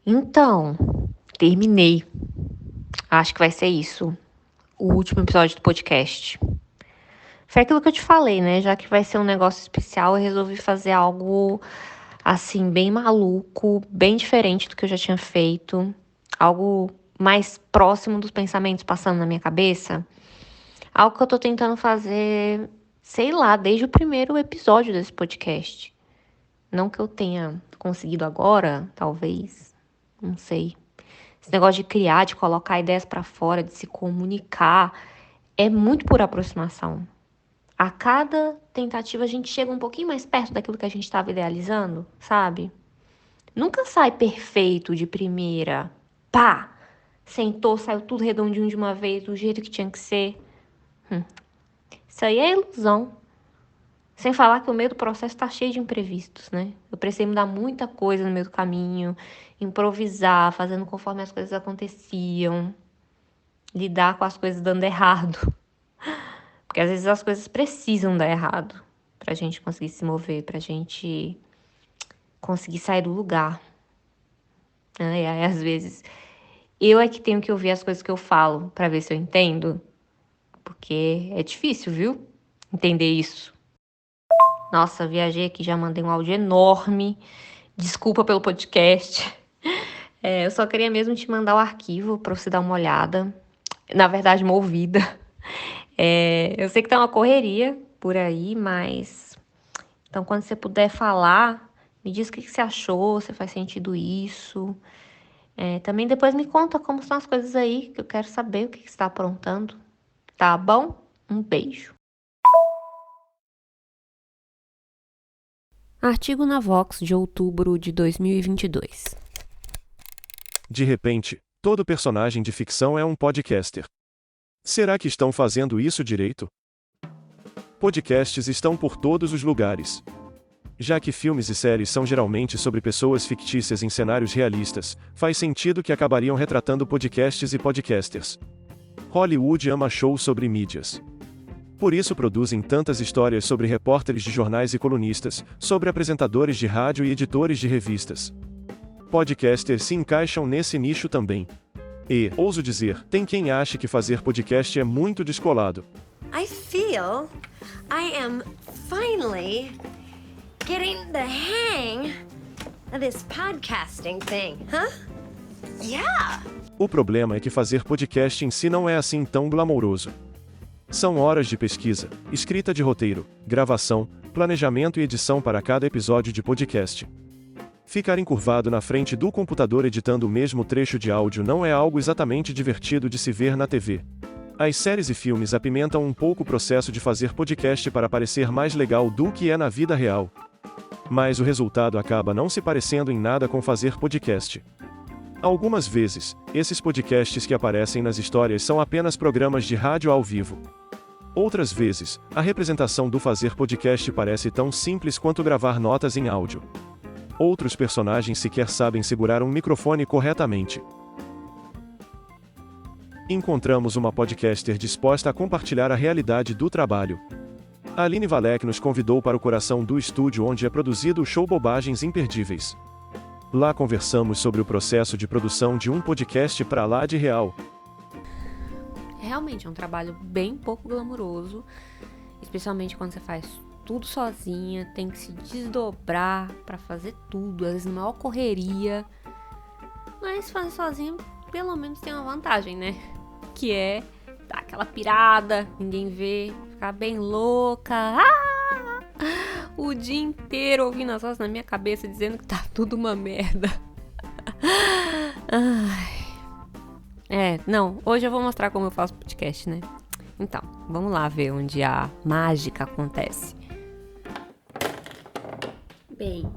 Então, terminei. Acho que vai ser isso. O último episódio do podcast. Foi aquilo que eu te falei, né? Já que vai ser um negócio especial, eu resolvi fazer algo assim, bem maluco, bem diferente do que eu já tinha feito. Algo mais próximo dos pensamentos passando na minha cabeça. Algo que eu tô tentando fazer, sei lá, desde o primeiro episódio desse podcast. Não que eu tenha conseguido agora, talvez. Não sei. Esse negócio de criar, de colocar ideias pra fora, de se comunicar, é muito por aproximação. A cada tentativa a gente chega um pouquinho mais perto daquilo que a gente estava idealizando, sabe? Nunca sai perfeito de primeira. Pá! Sentou, saiu tudo redondinho de uma vez, do jeito que tinha que ser. Isso aí é ilusão. Sem falar que o meio do processo tá cheio de imprevistos, né? Eu precisei mudar muita coisa no meio do caminho, improvisar, fazendo conforme as coisas aconteciam, lidar com as coisas dando errado. Porque às vezes as coisas precisam dar errado pra gente conseguir se mover, pra gente conseguir sair do lugar, né? E aí, às vezes, eu é que tenho que ouvir as coisas que eu falo pra ver se eu entendo. Porque é difícil, viu? Entender isso. Nossa, viajei aqui, já mandei um áudio enorme. Desculpa pelo podcast. Eu só queria mesmo te mandar o arquivo pra você dar uma olhada. Na verdade, uma ouvida. Eu sei que tá uma correria por aí, mas então, quando você puder falar, me diz o que você achou, se faz sentido isso. Também depois me conta como são as coisas aí, que eu quero saber o que você está aprontando. Tá bom? Um beijo. Artigo na Vox de outubro de 2022. De repente, todo personagem de ficção é um podcaster. Será que estão fazendo isso direito? Podcasts estão por todos os lugares. Já que filmes e séries são geralmente sobre pessoas fictícias em cenários realistas, faz sentido que acabariam retratando podcasts e podcasters. Hollywood ama shows sobre mídias. Por isso produzem tantas histórias sobre repórteres de jornais e colunistas, sobre apresentadores de rádio e editores de revistas. Podcasters se encaixam nesse nicho também. E, ouso dizer, tem quem ache que fazer podcast é muito descolado. I feel I am finally getting the hang of this podcasting thing, huh? Yeah! O problema é que fazer podcast em si não é assim tão glamouroso. São horas de pesquisa, escrita de roteiro, gravação, planejamento e edição para cada episódio de podcast. Ficar encurvado na frente do computador editando o mesmo trecho de áudio não é algo exatamente divertido de se ver na TV. As séries e filmes apimentam um pouco o processo de fazer podcast para parecer mais legal do que é na vida real. Mas o resultado acaba não se parecendo em nada com fazer podcast. Algumas vezes, esses podcasts que aparecem nas histórias são apenas programas de rádio ao vivo. Outras vezes, a representação do fazer podcast parece tão simples quanto gravar notas em áudio. Outros personagens sequer sabem segurar um microfone corretamente. Encontramos uma podcaster disposta a compartilhar a realidade do trabalho. A Aline Valek nos convidou para o coração do estúdio onde é produzido o show Bobagens Imperdíveis. Lá conversamos sobre o processo de produção de um podcast pra lá de real. Realmente é um trabalho bem pouco glamouroso, especialmente quando você faz tudo sozinha, tem que se desdobrar pra fazer tudo, às vezes na maior correria. Mas fazer sozinho, pelo menos tem uma vantagem, né? Que é dar aquela pirada, ninguém vê, ficar bem louca. O dia inteiro ouvindo as vozes na minha cabeça dizendo que tá tudo uma merda. Não, hoje eu vou mostrar como eu faço podcast, né? Então, vamos lá ver onde a mágica acontece. Bem,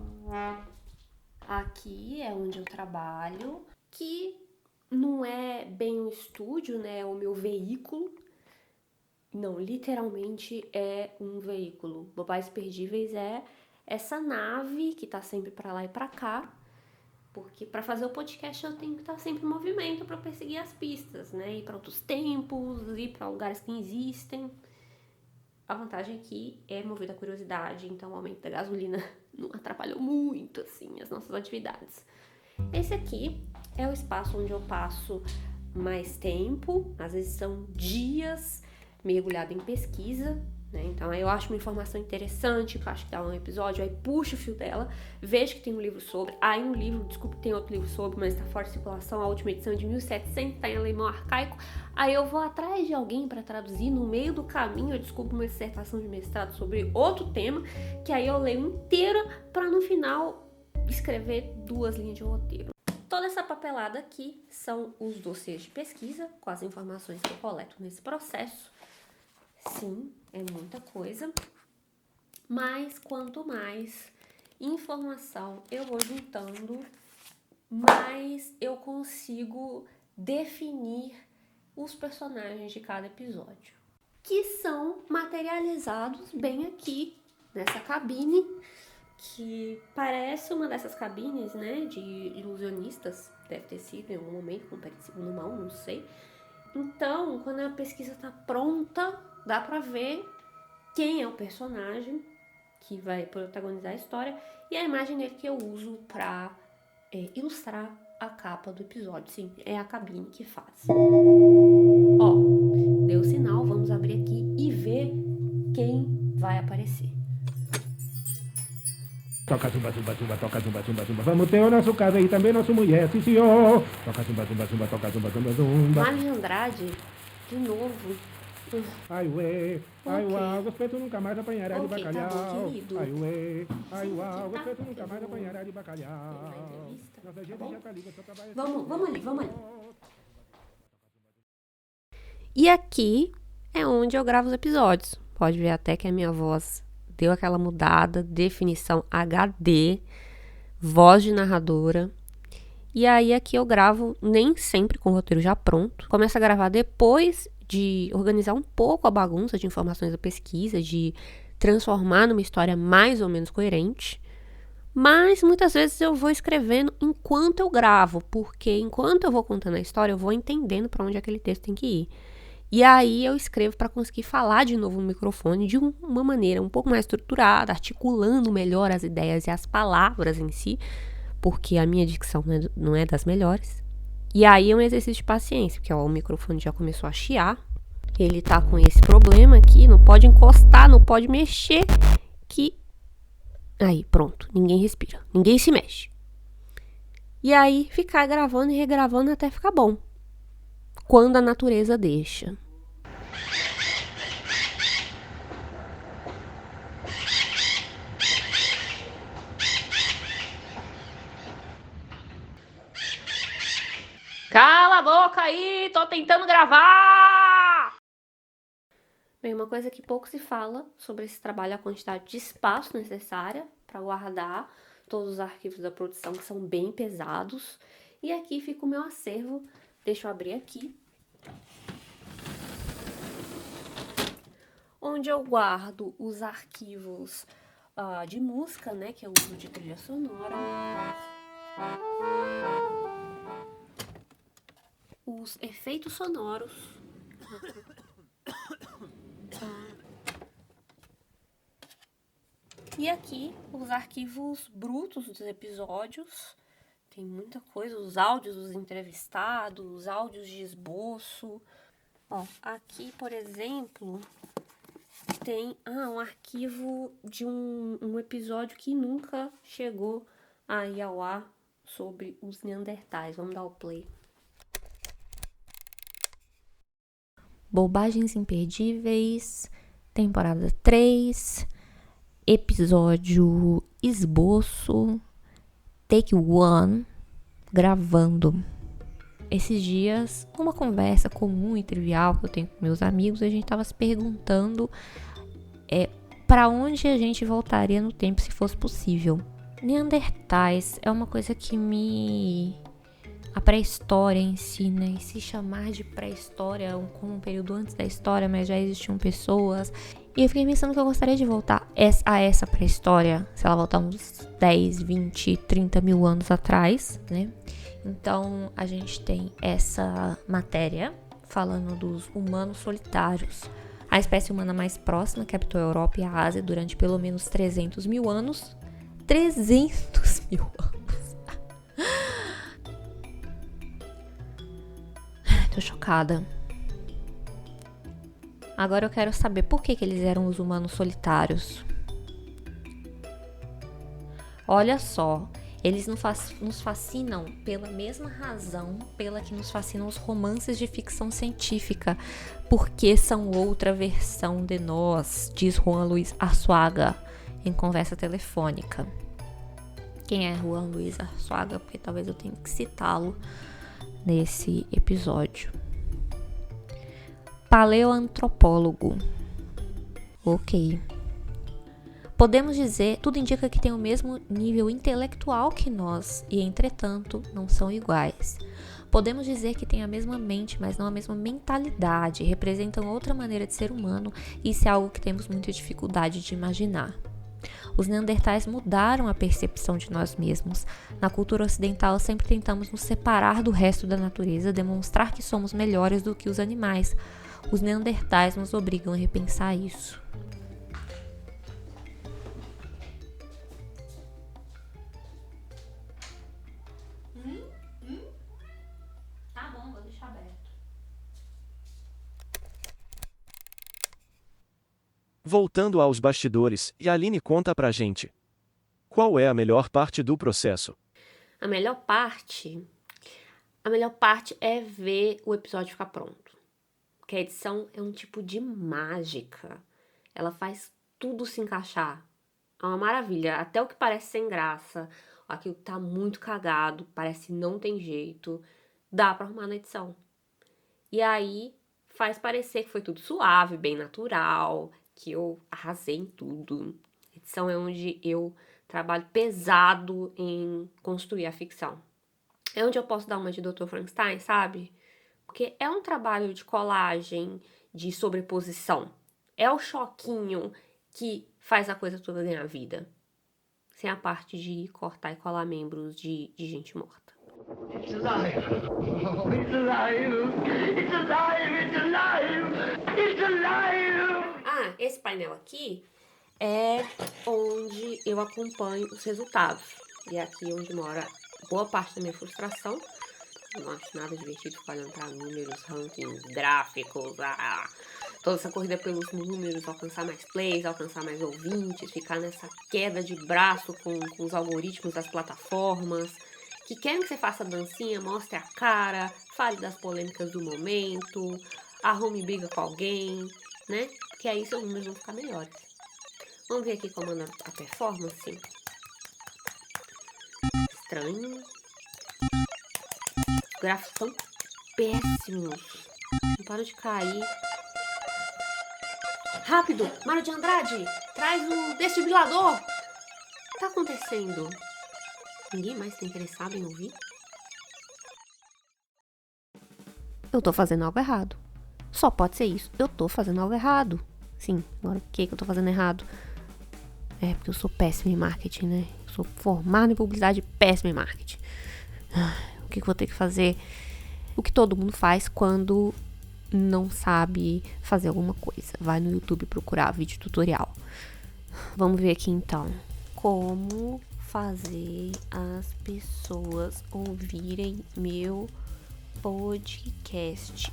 aqui é onde eu trabalho, que não é bem um estúdio, né? É o meu veículo. Não, literalmente é um veículo. Bobais Perdíveis é essa nave que tá sempre pra lá e pra cá. Porque pra fazer o podcast eu tenho que estar sempre em movimento pra perseguir as pistas, né? Ir pra outros tempos, ir pra lugares que existem. A vantagem aqui é movido à curiosidade, então o aumento da gasolina não atrapalhou muito, assim, as nossas atividades. Esse aqui é o espaço onde eu passo mais tempo, às vezes são dias mergulhado em pesquisa, né? Então aí eu acho uma informação interessante, eu acho que dá um episódio, aí puxo o fio dela, vejo que tem um livro sobre, aí um livro, desculpa, tem outro livro sobre, mas tá fora de circulação, a última edição é de 1700, tá em alemão arcaico, aí eu vou atrás de alguém para traduzir, no meio do caminho eu descubro uma dissertação de mestrado sobre outro tema, que aí eu leio inteira para no final escrever 2 linhas de roteiro. Toda essa papelada aqui são os dossiês de pesquisa, com as informações que eu coleto nesse processo. Sim, é muita coisa, mas quanto mais informação eu vou juntando, mais eu consigo definir os personagens de cada episódio, que são materializados bem aqui nessa cabine, que parece uma dessas cabines, né, de ilusionistas, deve ter sido em algum momento, no segundo mal, não sei. Então, quando a pesquisa tá pronta, dá pra ver quem é o personagem que vai protagonizar a história e a imagem dele que eu uso pra ilustrar a capa do episódio. Sim, é a cabine que faz. Ó, deu sinal, vamos abrir aqui e ver quem vai aparecer. Toca zumba, zumba, zumba, toca zumba, zumba, zumba. Vamos ter o nosso caso aí também, nosso mulher, sim senhor. Toca zumba, zumba, zumba, toca zumba, zumba, zumba. Mário de Andrade, de novo. Ai ué, ai Ok. uau, o espeto nunca mais apanhará de Ok, tá bacalhau. bom, querido. Ai ué, ai Sim, uau, o tá. espeto nunca mais Vamos- apanhará de bacalhau. Terminar a entrevista, Nossa tá gente bom? já tá livre, só trabalha. Vamos ali. E aqui é onde eu gravo os episódios. Pode ver até que a minha voz deu aquela mudada, definição HD, voz de narradora. E aí aqui eu gravo nem sempre com o roteiro já pronto. Começo a gravar depois de organizar um pouco a bagunça de informações da pesquisa, de transformar numa história mais ou menos coerente. Mas muitas vezes eu vou escrevendo enquanto eu gravo, porque enquanto eu vou contando a história, eu vou entendendo para onde aquele texto tem que ir. E aí eu escrevo para conseguir falar de novo no microfone de uma maneira um pouco mais estruturada, articulando melhor as ideias e as palavras em si, porque a minha dicção não é das melhores. E aí é um exercício de paciência, porque ó, o microfone já começou a chiar, ele tá com esse problema aqui, não pode encostar, não pode mexer, que... Aí, pronto, ninguém respira, ninguém se mexe. E aí ficar gravando e regravando até ficar bom, quando a natureza deixa. Cala a boca aí, tô tentando gravar! Bem, uma coisa que pouco se fala sobre esse trabalho é a quantidade de espaço necessária para guardar todos os arquivos da produção, que são bem pesados. E aqui fica o meu acervo. Deixa eu abrir aqui. Onde eu guardo os arquivos de música, né, que eu uso de trilha sonora. Os efeitos sonoros. E aqui os arquivos brutos dos episódios. Tem muita coisa, os áudios dos entrevistados, os áudios de esboço. Ó, aqui, por exemplo, tem um arquivo de um episódio que nunca chegou a ir ao ar sobre os neandertais. Vamos dar o play. Bobagens Imperdíveis, temporada 3, episódio Esboço, Take 1, gravando. Esses dias, uma conversa comum e trivial que eu tenho com meus amigos, a gente tava se perguntando para onde a gente voltaria no tempo se fosse possível. Neandertais é uma coisa que a pré-história em si, né? E se chamar de pré-história como um período antes da história, mas já existiam pessoas. E eu fiquei pensando que eu gostaria de voltar a essa pré-história, se ela voltar uns 10, 20, 30 mil anos atrás, né? Então, a gente tem essa matéria falando dos humanos solitários. A espécie humana mais próxima que habitou a Europa e a Ásia durante pelo menos 300 mil anos. 300 mil anos! Tô chocada. Agora eu quero saber por que eles eram os humanos solitários. Olha só, eles nos fascinam pela mesma razão pela que nos fascinam os romances de ficção científica, porque são outra versão de nós, diz Juan Luis Arzuaga em conversa telefônica. Quem é Juan Luis Arzuaga? Porque talvez eu tenha que citá-lo nesse episódio. Paleoantropólogo. Ok. Podemos dizer, tudo indica que tem o mesmo nível intelectual que nós e, entretanto, não são iguais. Podemos dizer que têm a mesma mente, mas não a mesma mentalidade, representam outra maneira de ser humano e isso é algo que temos muita dificuldade de imaginar. Os neandertais mudaram a percepção de nós mesmos. Na cultura ocidental, sempre tentamos nos separar do resto da natureza, demonstrar que somos melhores do que os animais. Os neandertais nos obrigam a repensar isso. Tá bom, vou deixar aberto. Voltando aos bastidores, e a Aline conta pra gente. Qual é a melhor parte do processo? A melhor parte é ver o episódio ficar pronto. Porque a edição é um tipo de mágica. Ela faz tudo se encaixar. É uma maravilha. Até o que parece sem graça, aquilo que tá muito cagado, parece não tem jeito, dá pra arrumar na edição. E aí faz parecer que foi tudo suave, bem natural, que eu arrasei em tudo. Edição é onde eu trabalho pesado em construir a ficção. É onde eu posso dar uma de Dr. Frankenstein, sabe? Porque é um trabalho de colagem, de sobreposição. É o choquinho que faz a coisa toda ganhar vida. Sem a parte de cortar e colar membros de gente morta. It's alive! Oh, it's alive! It's alive! It's alive! It's alive! Ah, esse painel aqui é onde eu acompanho os resultados. E é aqui onde mora boa parte da minha frustração. Eu não acho nada divertido ficar olhando para números, rankings, gráficos, toda essa corrida pelos números, alcançar mais plays, alcançar mais ouvintes, ficar nessa queda de braço com os algoritmos das plataformas, que querem que você faça dancinha, mostre a cara, fale das polêmicas do momento, arrume briga com alguém, né? Porque aí seus números vão ficar melhores. Vamos ver aqui como anda a performance. Estranho. Os gráficos são péssimos. Não para de cair. Rápido! Mário de Andrade! Traz o desfibrilador! O que tá acontecendo? Ninguém mais tá interessado em ouvir? Eu tô fazendo algo errado. Só pode ser isso. Eu tô fazendo algo errado. Sim, agora o que eu tô fazendo errado? É porque eu sou péssima em marketing, né? Eu sou formada em publicidade e péssima em marketing. O que eu vou ter que fazer? O que todo mundo faz quando não sabe fazer alguma coisa. Vai no YouTube procurar vídeo tutorial. Vamos ver aqui então. Como fazer as pessoas ouvirem meu podcast.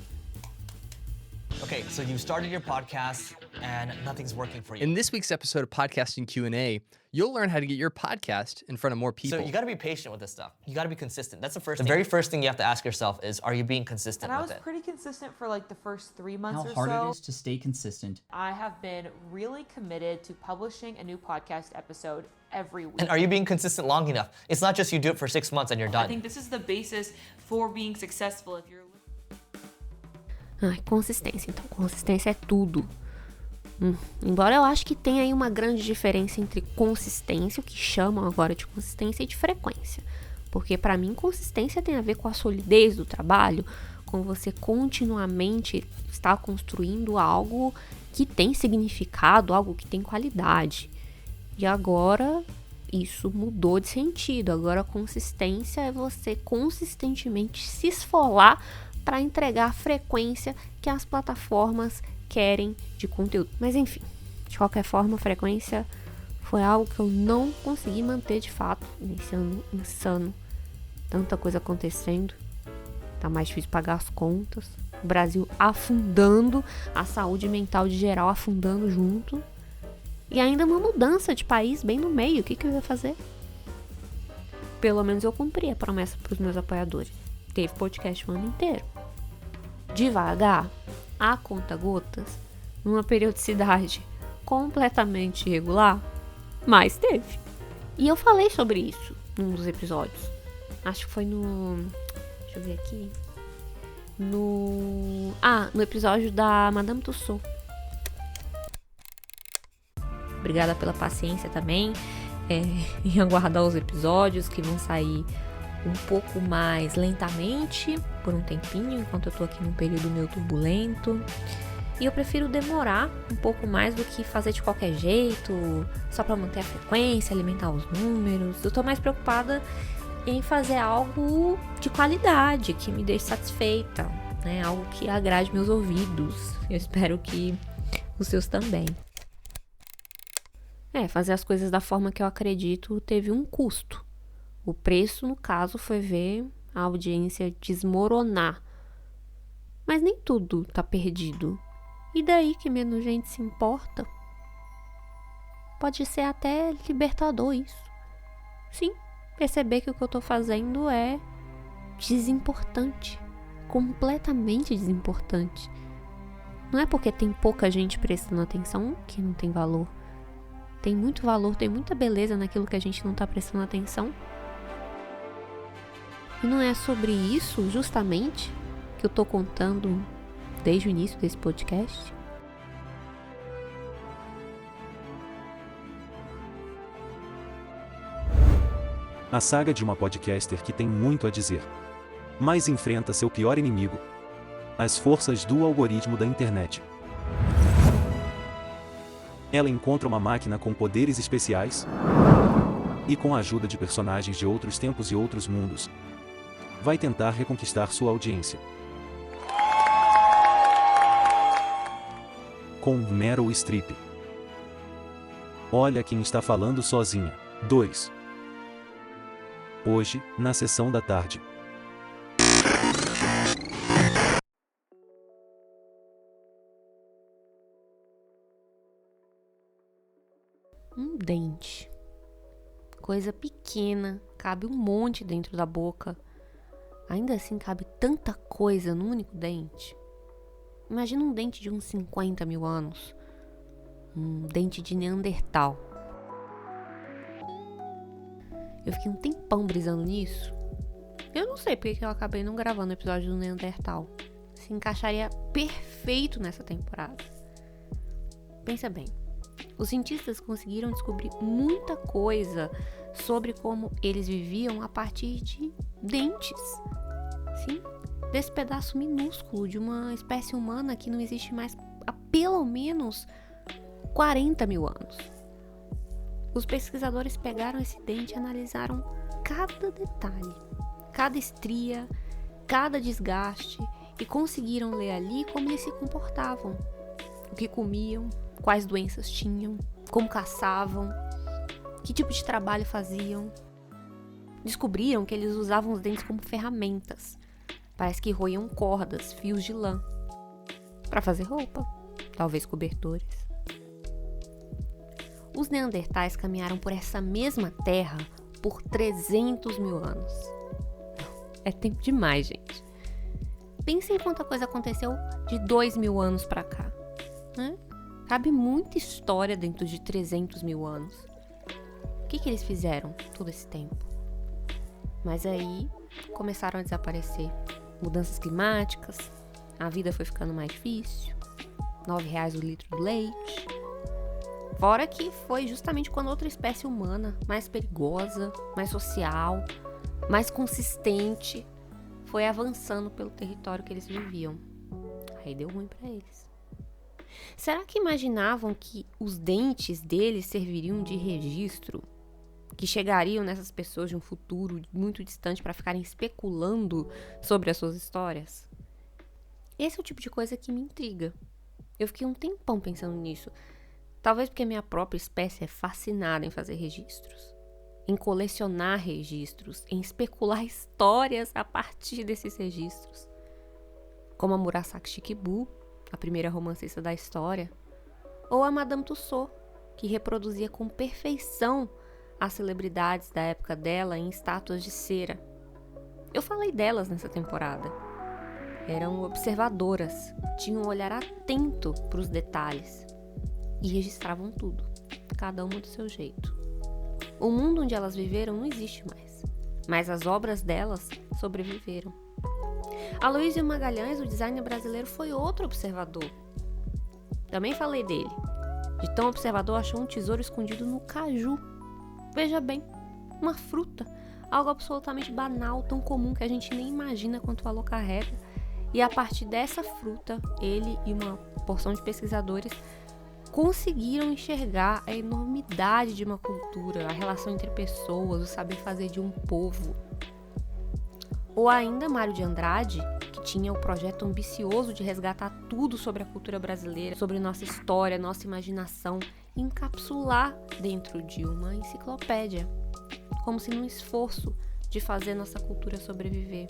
Okay, so you started your podcast and nothing's working for you. In this week's episode of Podcasting Q&A, you'll learn how to get your podcast in front of more people. So you got to be patient with this stuff. You got to be consistent. That's the first thing. The very first thing you have to ask yourself is, are you being consistent And I with was it? pretty consistent for like the first 3 months How or hard so. it is to stay consistent. I have been really committed to publishing a new podcast episode every week. And are you being consistent long enough? It's not just you do it for 6 months and you're I done. think this is the basis for being successful. If you're Ai, consistência. Então, consistência é tudo. Embora eu acho que tem aí uma grande diferença entre consistência, o que chamam agora de consistência, e de frequência. Porque pra mim, consistência tem a ver com a solidez do trabalho, com você continuamente estar construindo algo que tem significado, algo que tem qualidade. E agora isso mudou de sentido. Agora a consistência é você consistentemente se esfolar para entregar a frequência que as plataformas querem de conteúdo. Mas enfim, de qualquer forma, a frequência foi algo que eu não consegui manter de fato nesse ano insano. Tanta coisa acontecendo. tá mais difícil pagar as contas, o Brasil afundando, a saúde mental de geral afundando junto, e ainda uma mudança de país bem no meio. O que eu ia fazer? Pelo menos eu cumpri a promessa pros meus apoiadores. Teve podcast o ano inteiro. Devagar, a conta-gotas, numa periodicidade completamente irregular, mas teve. E eu falei sobre isso num dos episódios. Acho que foi no... Deixa eu ver aqui. No episódio da Madame Tussauds. Obrigada pela paciência também em aguardar os episódios que vão sair um pouco mais lentamente por um tempinho, enquanto eu tô aqui num período meio turbulento. E eu prefiro demorar um pouco mais do que fazer de qualquer jeito, só pra manter a frequência, alimentar os números. Eu tô mais preocupada em fazer algo de qualidade, que me deixe satisfeita, né? Algo que agrade meus ouvidos. Eu espero que os seus também. Fazer as coisas da forma que eu acredito teve um custo. O preço, no caso, foi ver a audiência desmoronar. Mas nem tudo tá perdido. E daí que menos gente se importa? Pode ser até libertador isso. Sim, perceber que o que eu tô fazendo é desimportante. Completamente desimportante. Não é porque tem pouca gente prestando atenção que não tem valor. Tem muito valor, tem muita beleza naquilo que a gente não tá prestando atenção. E não é sobre isso, justamente, que eu tô contando desde o início desse podcast. A saga de uma podcaster que tem muito a dizer, mas enfrenta seu pior inimigo: as forças do algoritmo da internet. Ela encontra uma máquina com poderes especiais e, com a ajuda de personagens de outros tempos e outros mundos, vai tentar reconquistar sua audiência. Com Meryl Streep. Olha quem está falando sozinha. 2. Hoje, na sessão da tarde. Um dente. Coisa pequena, cabe um monte dentro da boca. Ainda assim cabe tanta coisa num único dente. Imagina um dente de uns 50 mil anos. Um dente de Neandertal. Eu fiquei um tempão brisando nisso. Eu não sei porque eu acabei não gravando o episódio do Neandertal. Se encaixaria perfeito nessa temporada. Pensa bem. Os cientistas conseguiram descobrir muita coisa sobre como eles viviam a partir de dentes. Sim, desse pedaço minúsculo de uma espécie humana que não existe mais há pelo menos 40 mil anos. Os pesquisadores pegaram esse dente e analisaram cada detalhe, cada estria, cada desgaste e conseguiram ler ali como eles se comportavam, o que comiam, quais doenças tinham, como caçavam, que tipo de trabalho faziam. Descobriram que eles usavam os dentes como ferramentas. Parece que roiam cordas, fios de lã, para fazer roupa, talvez cobertores. Os neandertais caminharam por essa mesma terra por 300 mil anos. É tempo demais, gente. Pensem em quanta coisa aconteceu de 2.000 anos para cá, né? Cabe muita história dentro de 300 mil anos. O que eles fizeram todo esse tempo? Mas aí começaram a desaparecer. Mudanças climáticas, a vida foi ficando mais difícil, R$9 o litro do leite. Fora que foi justamente quando outra espécie humana, mais perigosa, mais social, mais consistente, foi avançando pelo território que eles viviam. Aí deu ruim pra eles. Será que imaginavam que os dentes deles serviriam de registro? Que chegariam nessas pessoas de um futuro muito distante para ficarem especulando sobre as suas histórias? Esse é o tipo de coisa que me intriga. Eu fiquei um tempão pensando nisso. Talvez porque a minha própria espécie é fascinada em fazer registros. em colecionar registros, em especular histórias a partir desses registros. Como a Murasaki Shikibu, a primeira romancista da história, ou a Madame Tussauds, que reproduzia com perfeição as celebridades da época dela em estátuas de cera. Eu falei delas nessa temporada. Eram observadoras, tinham um olhar atento para os detalhes e registravam tudo, cada uma do seu jeito. O mundo onde elas viveram não existe mais, mas as obras delas sobreviveram. Aloysio Magalhães, o designer brasileiro, foi outro observador. Também falei dele. De tão observador, achou um tesouro escondido no caju. Veja bem, uma fruta, algo absolutamente banal, tão comum que a gente nem imagina quanto valor carrega. E a partir dessa fruta, ele e uma porção de pesquisadores conseguiram enxergar a enormidade de uma cultura, a relação entre pessoas, o saber fazer de um povo. Ou ainda Mário de Andrade, que tinha o projeto ambicioso de resgatar tudo sobre a cultura brasileira, sobre nossa história, nossa imaginação, e encapsular dentro de uma enciclopédia, como se num esforço de fazer nossa cultura sobreviver.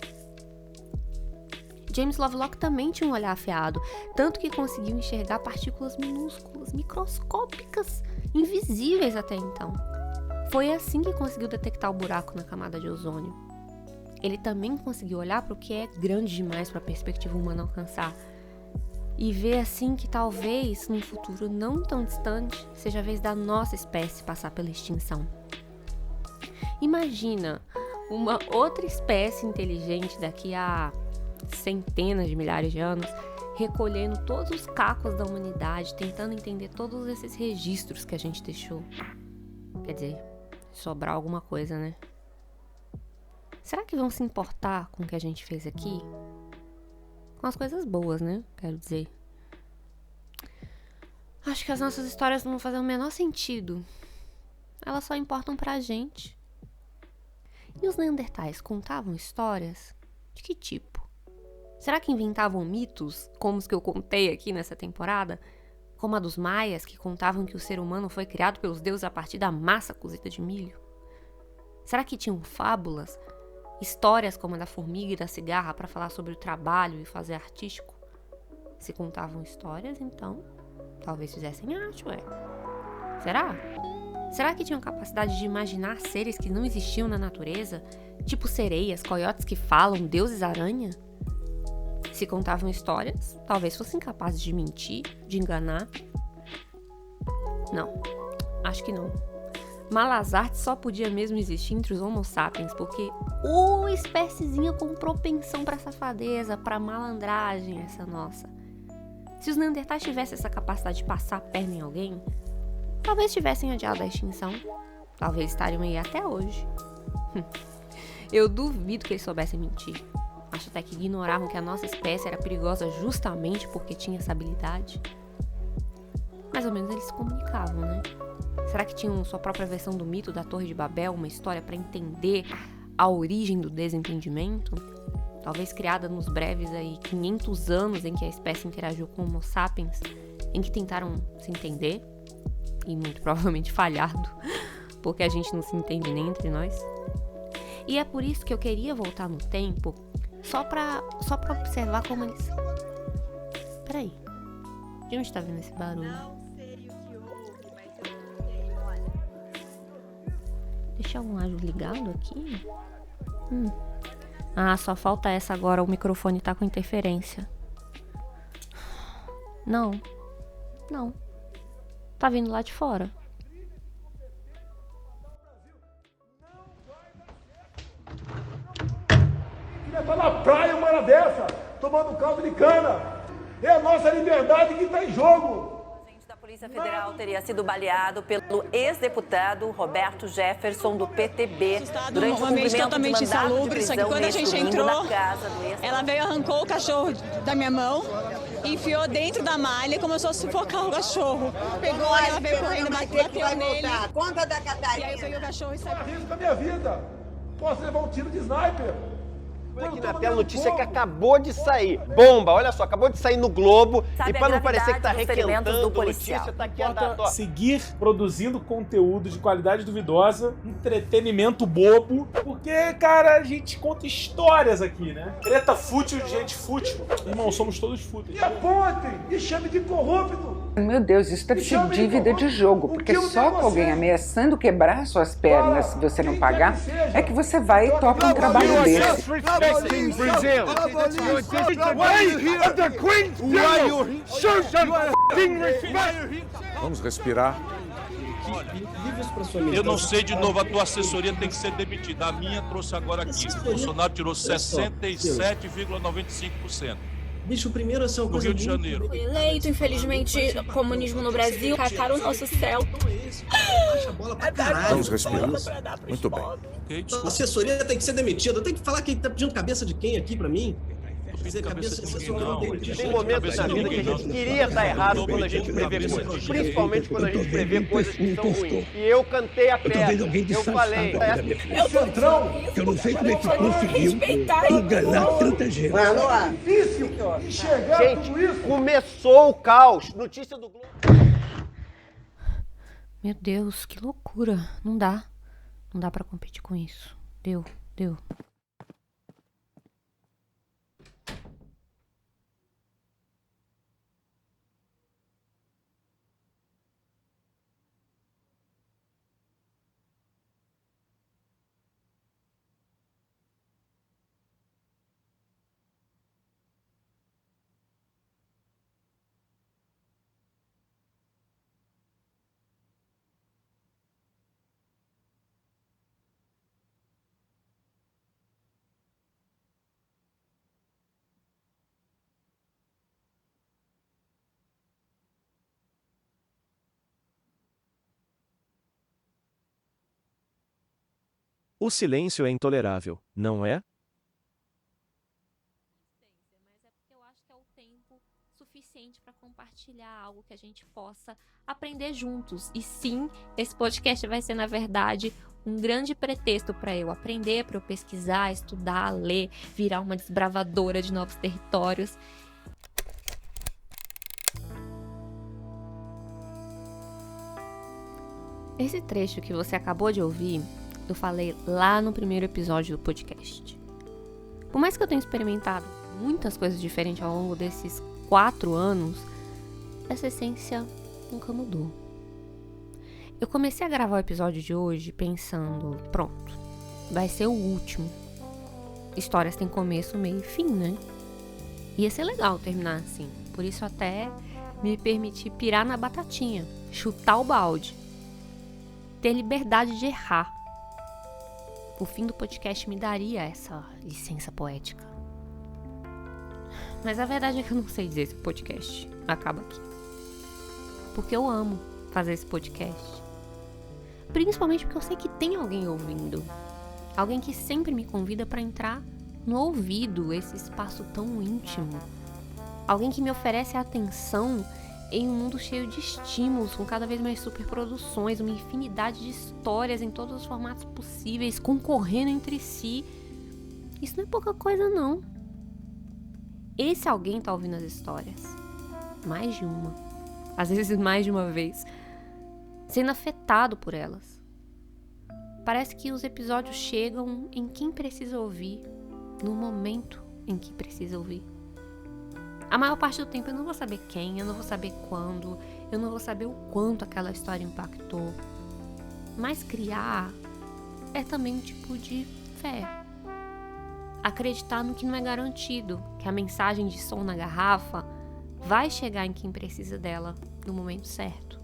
James Lovelock também tinha um olhar afiado, tanto que conseguiu enxergar partículas minúsculas, microscópicas, invisíveis até então. Foi assim que conseguiu detectar o buraco na camada de ozônio. Ele também conseguiu olhar para o que é grande demais para a perspectiva humana alcançar e ver assim que talvez, num futuro não tão distante, seja a vez da nossa espécie passar pela extinção. Imagina uma outra espécie inteligente daqui a centenas de milhares de anos, recolhendo todos os cacos da humanidade, tentando entender todos esses registros que a gente deixou. Quer dizer, sobrar alguma coisa, né? Será que vão se importar com o que a gente fez aqui? Com as coisas boas, né? Quero dizer. Acho que as nossas histórias não fazem o menor sentido. Elas só importam pra gente. E os neandertais contavam histórias? De que tipo? Será que inventavam mitos, como os que eu contei aqui nessa temporada? Como a dos maias, que contavam que o ser humano foi criado pelos deuses a partir da massa cozida de milho? Será que tinham fábulas? Histórias como a da formiga e da cigarra para falar sobre o trabalho e fazer artístico? Se contavam histórias, então, talvez fizessem arte, ué. Será? Será que tinham capacidade de imaginar seres que não existiam na natureza? Tipo sereias, coiotes que falam, deuses aranha? Se contavam histórias, talvez fossem capazes de mentir, de enganar. Não, acho que não. Malas artes só podia mesmo existir entre os homo sapiens, porque uma espéciezinha com propensão para safadeza, para malandragem, essa nossa. Se os neandertais tivessem essa capacidade de passar a perna em alguém, talvez tivessem adiado a extinção. Talvez estariam aí até hoje. Eu duvido que eles soubessem mentir. Acho até que ignoravam que a nossa espécie era perigosa justamente porque tinha essa habilidade. Mais ou menos eles se comunicavam, né? Será que tinham sua própria versão do mito da Torre de Babel, uma história para entender a origem do desentendimento? Talvez criada nos breves aí 500 anos em que a espécie interagiu com o Homo sapiens, em que tentaram se entender, e muito provavelmente falhado, porque a gente não se entende nem entre nós. E é por isso que eu queria voltar no tempo, só pra observar como eles... Peraí, de onde tá vindo esse barulho? Deixar um áudio ligado aqui? Ah, só falta essa agora, o microfone tá com interferência. Não. Tá vindo lá de fora. Queria estar na praia uma hora dessa, tomando caldo de cana. É a nossa liberdade que está em jogo. A Polícia Federal teria sido baleado pelo ex-deputado Roberto Jefferson do PTB durante o cumprimento totalmente de mandado insalubre, de só que prisão quando a gente entrou, na casa do ela veio, arrancou o cachorro da minha mão, enfiou dentro da malha e começou a sufocar o cachorro. Pegou, ela veio correndo, bateu nele. Conta da Catarina. E aí eu peguei o cachorro e saí. Risco da minha vida. Posso levar um tiro de sniper. Aqui na tela, notícia que acabou de sair. Bomba, olha só, acabou de sair no Globo. Sabe e para não parecer que tá dos ferimentos requentando do policial. notícia, tá aqui a data, ó. Seguir produzindo conteúdo de qualidade duvidosa, entretenimento bobo, porque, cara, a gente conta histórias aqui, né? Treta fútil de gente fútil. Irmão, somos todos fúteis. E apontem, e chame de corrupto. Meu Deus, isso deve ser dívida de jogo, porque só com alguém ameaçando quebrar suas pernas se você não pagar, é que você vai e topa um trabalho desse. Vamos respirar. Eu não sei de novo, a tua assessoria tem que ser demitida. A minha trouxe agora aqui. O Bolsonaro tirou 67,95%. Bicho, primeiro essa é uma coisa Rio de Janeiro. Foi eleito, infelizmente, comunismo no Brasil, cataram o nosso céu. Vamos respirar. Muito bem. A assessoria tem que ser demitida. Eu tenho que falar quem tá pedindo cabeça de quem aqui pra mim? Tem momentos na vida que a gente queria estar errado quando a gente prevê coisas. Principalmente quando a gente prevê coisas que são ruins. E eu cantei a pedra. Eu falei. O Centrão, eu não sei como é que conseguiu enganar tanta gente. Mas não é difícil enxergar tudo isso. Começou o caos. Notícia do Globo. Meu Deus, que loucura. Não dá. Não dá pra competir com isso. Deu. O silêncio é intolerável, não é? Eu acho que é o tempo suficiente para compartilhar algo que a gente possa aprender juntos. E sim, esse podcast vai ser, na verdade, um grande pretexto para eu aprender, para eu pesquisar, estudar, ler, virar uma desbravadora de novos territórios. Esse trecho que você acabou de ouvir, eu falei lá no primeiro episódio do podcast. Por mais que eu tenha experimentado muitas coisas diferentes ao longo desses 4 anos, essa essência nunca mudou. Eu comecei a gravar o episódio de hoje pensando, pronto, vai ser o último. Histórias têm começo, meio e fim, né? Ia ser legal terminar assim, por isso até me permiti pirar na batatinha, chutar o balde, ter liberdade de errar. O fim do podcast me daria essa licença poética. Mas a verdade é que eu não sei dizer se o podcast acaba aqui. Porque eu amo fazer esse podcast. Principalmente porque eu sei que tem alguém ouvindo. Alguém que sempre me convida para entrar no ouvido, esse espaço tão íntimo. Alguém que me oferece atenção em um mundo cheio de estímulos, com cada vez mais superproduções, uma infinidade de histórias em todos os formatos possíveis, concorrendo entre si. Isso não é pouca coisa, não. Esse alguém tá ouvindo as histórias. Mais de uma. Às vezes mais de uma vez. Sendo afetado por elas. Parece que os episódios chegam em quem precisa ouvir, no momento em que precisa ouvir. A maior parte do tempo eu não vou saber quem, eu não vou saber quando, eu não vou saber o quanto aquela história impactou. Mas criar é também um tipo de fé. Acreditar no que não é garantido, que a mensagem de som na garrafa vai chegar em quem precisa dela no momento certo.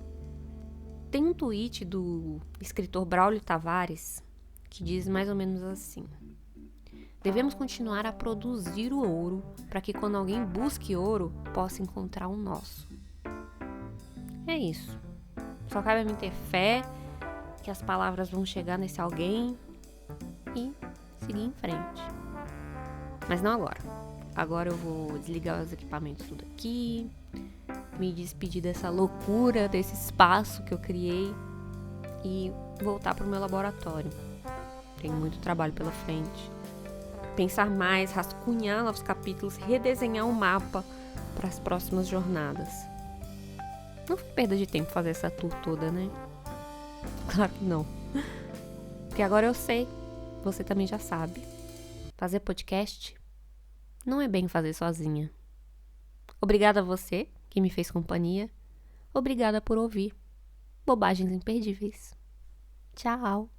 Tem um tweet do escritor Braulio Tavares que diz mais ou menos assim: devemos continuar a produzir o ouro para que quando alguém busque ouro, possa encontrar o nosso. É isso. Só cabe a mim ter fé que as palavras vão chegar nesse alguém e seguir em frente. Mas não agora. Agora eu vou desligar os equipamentos tudo aqui, me despedir dessa loucura, desse espaço que eu criei e voltar pro meu laboratório. Tem muito trabalho pela frente. pensar mais, rascunhar novos capítulos, redesenhar um mapa para as próximas jornadas. Não foi perda de tempo fazer essa tour toda, né? Claro que não. Porque agora eu sei, você também já sabe. Fazer podcast não é bem fazer sozinha. Obrigada a você que me fez companhia. Obrigada por ouvir. Bobagens imperdíveis. Tchau.